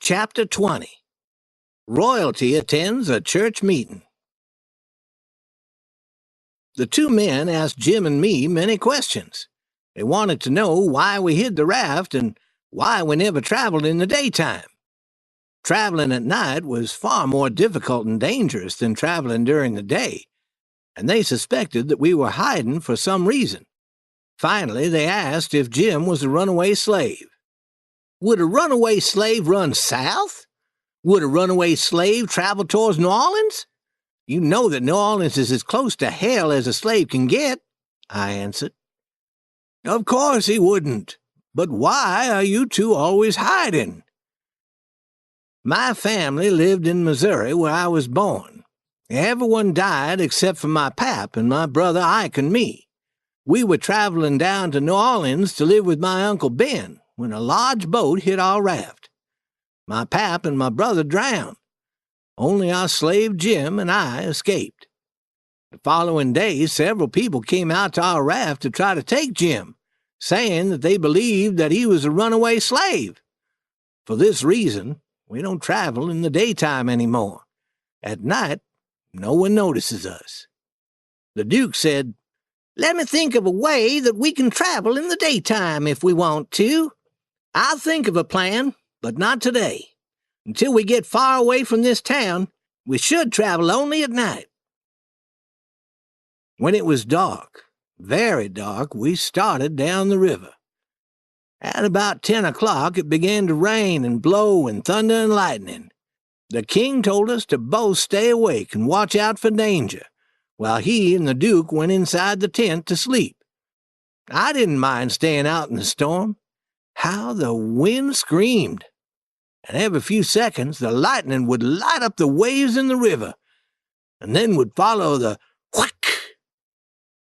Chapter 20. Royalty attends a church meeting. The two men asked Jim and me many questions. They wanted to know why we hid the raft and why we never traveled in the daytime. Traveling at night was far more difficult and dangerous than traveling during the day, and they suspected that we were hiding for some reason. Finally, they asked if Jim was a runaway slave. Would a runaway slave run south? Would a runaway slave travel towards New Orleans? You know that New Orleans is as close to hell as a slave can get, I answered. Of course he wouldn't. But why are you two always hiding? My family lived in Missouri where I was born. Everyone died except for my pap and my brother Ike and me. We were traveling down to New Orleans to live with my Uncle Ben when a large boat hit our raft. My pap and my brother drowned. Only our slave Jim and I escaped. The following day, several people came out to our raft to try to take Jim, saying that they believed that he was a runaway slave. For this reason, we don't travel in the daytime anymore. At night, no one notices us. The Duke said, "Let me think of a way that we can travel in the daytime if we want to. I'll think of a plan, but not today. Until we get far away from this town, we should travel only at night." When it was dark, very dark, we started down the river. At about 10 o'clock, it began to rain and blow and thunder and lightning. The king told us to both stay awake and watch out for danger, while he and the Duke went inside the tent to sleep. I didn't mind staying out in the storm. How the wind screamed! And every few seconds the lightning would light up the waves in the river, and then would follow the whack,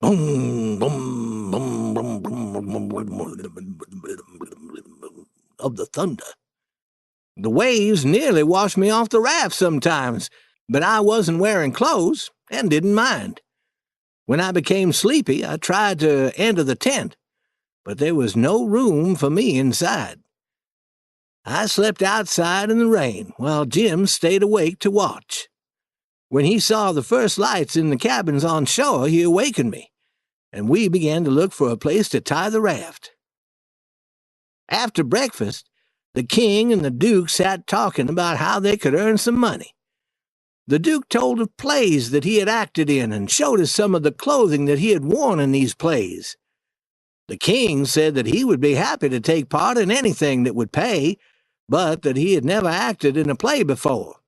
boom, boom, boom, boom, boom, boom of the thunder. The waves nearly washed me off the raft sometimes, but I wasn't wearing clothes and didn't mind. When I became sleepy, I tried to enter the tent, but there was no room for me inside. I slept outside in the rain, while Jim stayed awake to watch. When he saw the first lights in the cabins on shore, he awakened me, and we began to look for a place to tie the raft. After breakfast, the king and the Duke sat talking about how they could earn some money. The Duke told of plays that he had acted in and showed us some of the clothing that he had worn in these plays. The king said that he would be happy to take part in anything that would pay, but that he had never acted in a play before.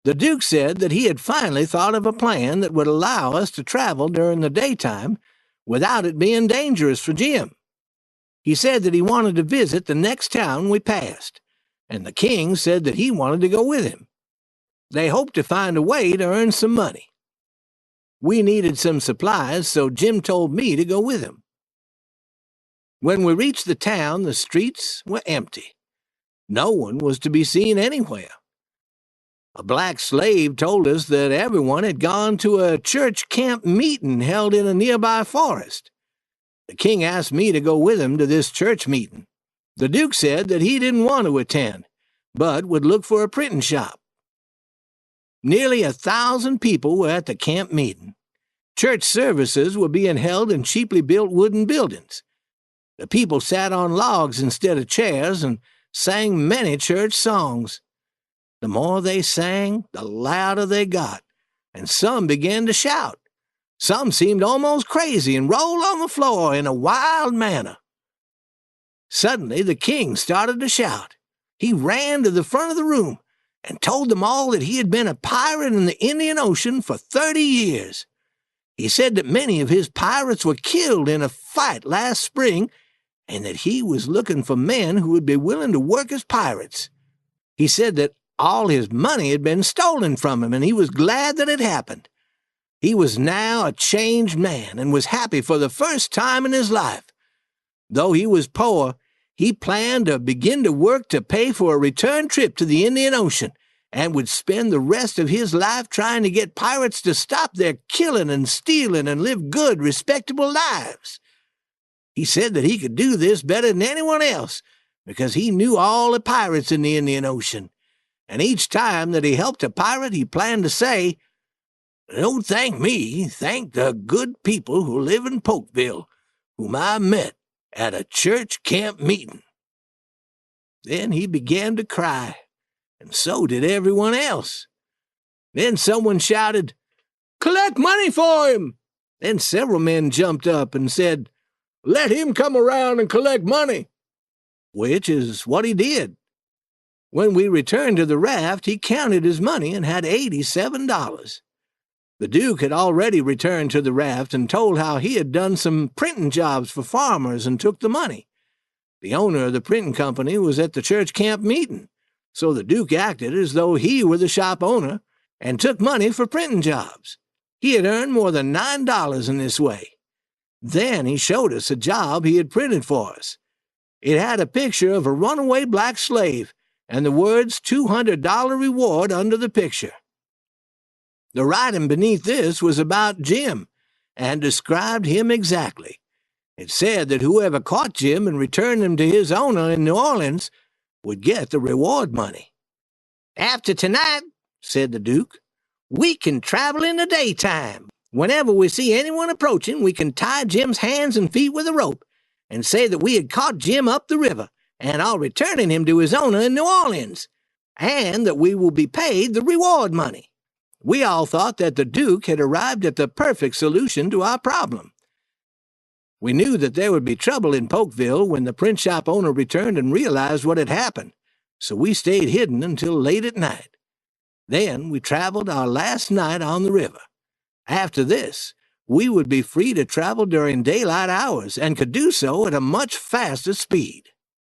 The Duke said that he had finally thought of a plan that would allow us to travel during the daytime without it being dangerous for Jim. He said that he wanted to visit the next town we passed, and the king said that he wanted to go with him. They hoped to find a way to earn some money. We needed some supplies, so Jim told me to go with him. When we reached the town, the streets were empty. No one was to be seen anywhere. A black slave told us that everyone had gone to a church camp meeting held in a nearby forest. The king asked me to go with him to this church meeting. The Duke said that he didn't want to attend, but would look for a printing shop. Nearly 1,000 people were at the camp meeting. Church services were being held in cheaply built wooden buildings. The people sat on logs instead of chairs and sang many church songs. The more they sang, the louder they got, and some began to shout. Some seemed almost crazy and rolled on the floor in a wild manner. Suddenly the king started to shout. He ran to the front of the room and told them all that he had been a pirate in the Indian Ocean for 30 years. He said that many of his pirates were killed in a fight last spring, and that he was looking for men who would be willing to work as pirates. He said that all his money had been stolen from him, and he was glad that it happened. He was now a changed man and was happy for the first time in his life. Though he was poor, he planned to begin to work to pay for a return trip to the Indian Ocean, and would spend the rest of his life trying to get pirates to stop their killing and stealing and live good, respectable lives. He said that he could do this better than anyone else because he knew all the pirates in the Indian Ocean, and each time that he helped a pirate, he planned to say, "Don't thank me, thank the good people who live in Polkville, whom I met at a church camp meeting." Then he began to cry, and so did everyone else. Then someone shouted, "Collect money for him!" Then several men jumped up and said, "Let him come around and collect money," which is what he did. When we returned to the raft, he counted his money and had $87. The Duke had already returned to the raft and told how he had done some printing jobs for farmers and took the money. The owner of the printing company was at the church camp meeting, so the Duke acted as though he were the shop owner and took money for printing jobs. He had earned more than $9 in this way. Then he showed us a job he had printed for us. It had a picture of a runaway black slave and the words $200 reward under the picture. The writing beneath this was about Jim and described him exactly. It said that whoever caught Jim and returned him to his owner in New Orleans would get the reward money. "After tonight," said the Duke, "we can travel in the daytime. Whenever we see anyone approaching, we can tie Jim's hands and feet with a rope and say that we had caught Jim up the river and are returning him to his owner in New Orleans, and that we will be paid the reward money." We all thought that the Duke had arrived at the perfect solution to our problem. We knew that there would be trouble in Polkville when the print shop owner returned and realized what had happened, so we stayed hidden until late at night. Then we traveled our last night on the river. After this, we would be free to travel during daylight hours and could do so at a much faster speed.